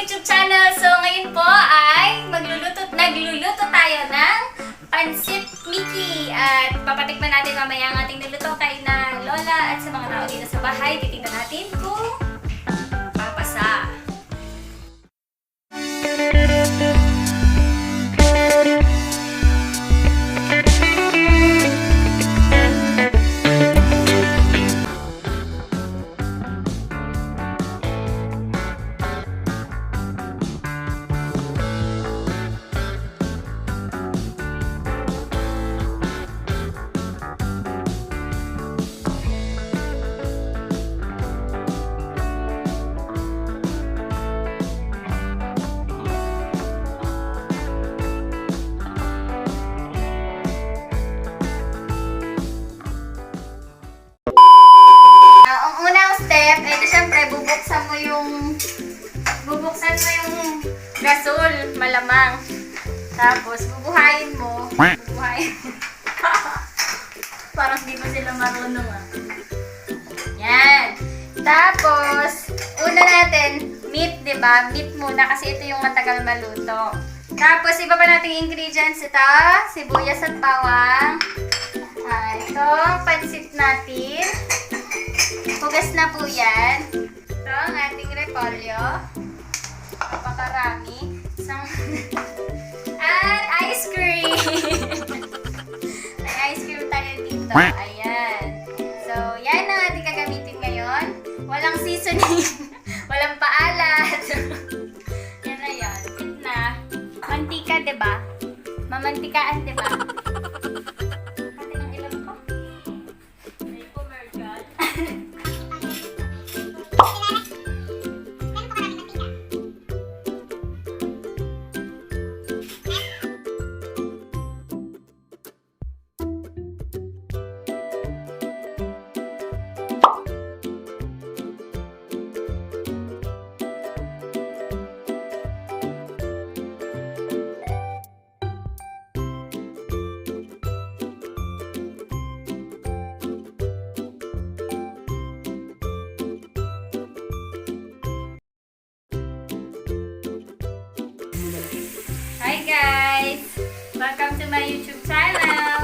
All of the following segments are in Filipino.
YouTube channel. So ngayon po ay nagluluto tayo ng pansit Miki. At papatikman natin mamaya ang ating niluto kay na Lola at sa mga tao dito sa bahay. Titignan natin kung papasa. Bubuksan mo yung gasol, malamang. Tapos, bubuhayin mo. Parang di ba sila marunong ah. Yan. Tapos, una natin, meat, diba? Meat muna kasi ito yung matagal maluto. Tapos, iba pa nating ingredients. Ito, sibuyas at bawang. Ito, pansit natin. Hugas na po yan. Ito, ang ating repolyo. Napakarami. At ice cream. May ice cream tayo dito. Ayan. So, yan ang ating gagamitin ngayon. Walang seasoning. Walang paalat. Yan na yan. Fit na. Mantika, diba? Mamantikaan, diba? Pati ng ilan ko. Ay po, Mergal. Hi guys! Welcome to my YouTube channel!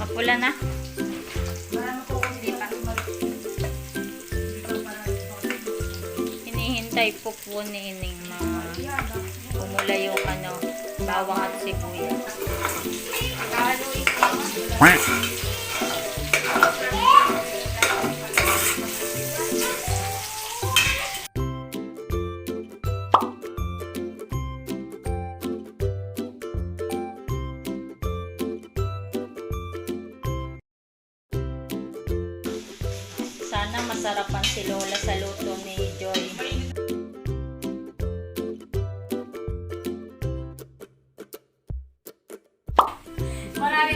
Mapula na? Hindi pa. Hinihintay po ni Ining na pumula yung bawang at sibuyas. Sana masarapan si Lola sa luto ni Joy.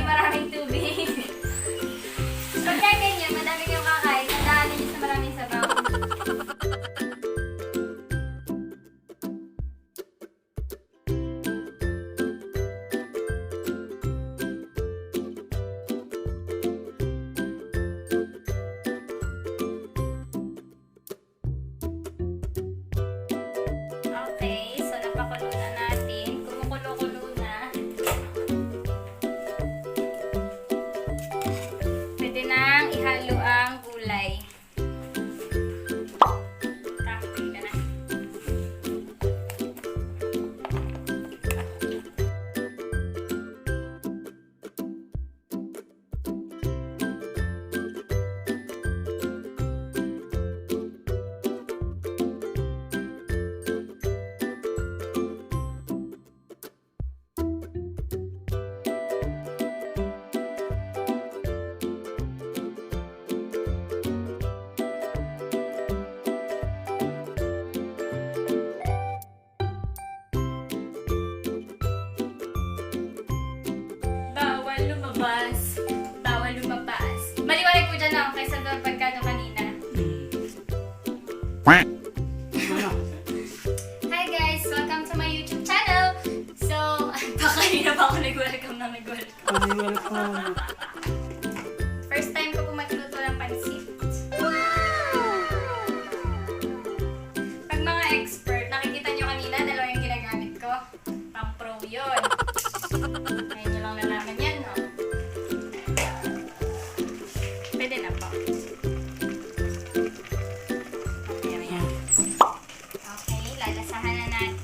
Maraming tubig. Pagka ganyan, madami yung kakain. Nadaanan niyo sa maraming sabaw. ako nag-welcome na nag-welcome. Welcome. First time ko po magluto ng pansit. Pag mga expert, nakikita nyo kanina, dalawa yung ginagamit ko. Pang pro yun. Ngayon nyo lang nalaman yan, no? Pwede na po. Ayan. Okay, lalasahan na natin.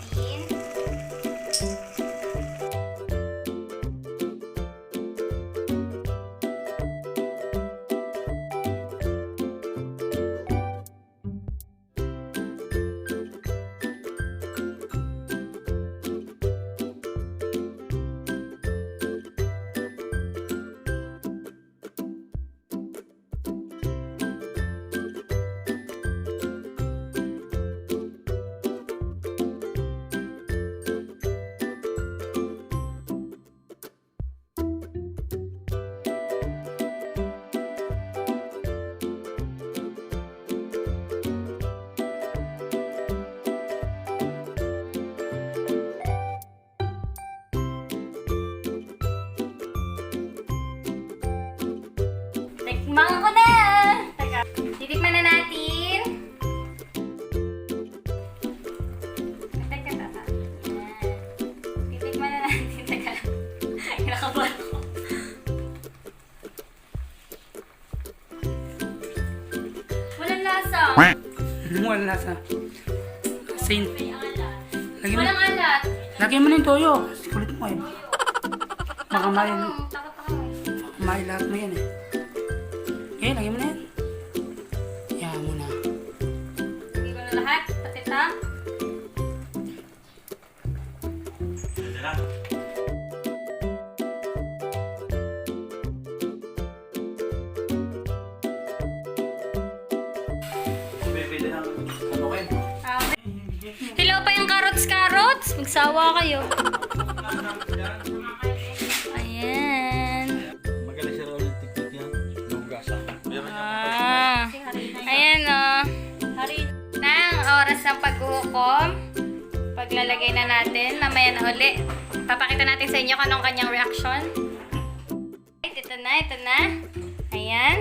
Tikman ko na! Teka, titikman na natin. Teka. Yan. Titikman na natin. Teka lang. Kinakabahan ako. Walang lasa. Walang lasa. Saint. May alat. Lagyan mo. Walang alat. Lagyan mo na yung toyo. Kulit mo eh. Baka main. Takot ako eh. Main lahat mo yan eh. Okay, lagyan mo na yan. Yan mo na. Hindi ko na lahat. Pati ito. Hello pa yung carrots. Magsawa kayo. Ayan. Magaling siya raw yung tiktok yan. Nugasa. Ayan o. Nang oras ng paghuhukom. Paglalagay na natin. Mamaya na uli. Papakita natin sa inyo kung anong kanyang reaction. Ito na. Ayan.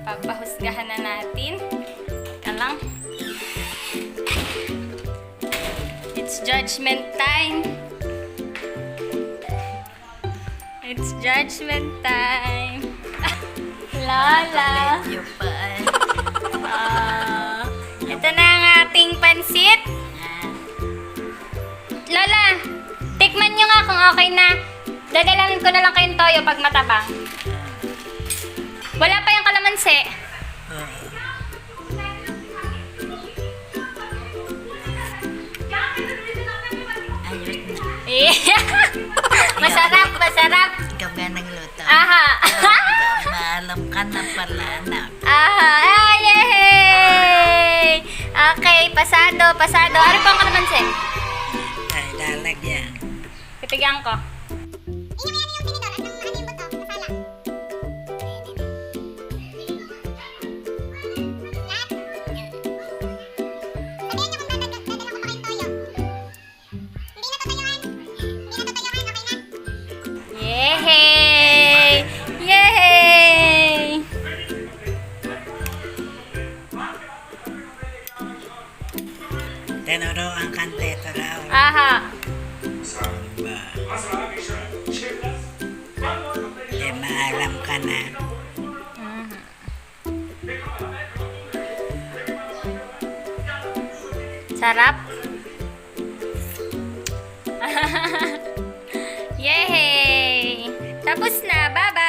Papahusgahan na natin. Ika lang. It's judgment time. It's judgment time. Lala. Ito na ang ating pansit. Lola, tikman nyo nga kung okay na. Dadalanan ko na lang kayong toyo pag matabang. Wala pa yung kalamansi. Masarap. Ikaw ba nagluto? Aha. Maalam ka na pala, anak. Aha. Ah, yay! Okay, pasado. Ano pang kalamansi? Ay, lalagyan. Pipigyan ko. Yay! Yay! Tinuro ang kanteto raw. Aha. Ba? Eh, maalam ka na. Sarap. Yay! Tapos na. Bye-bye!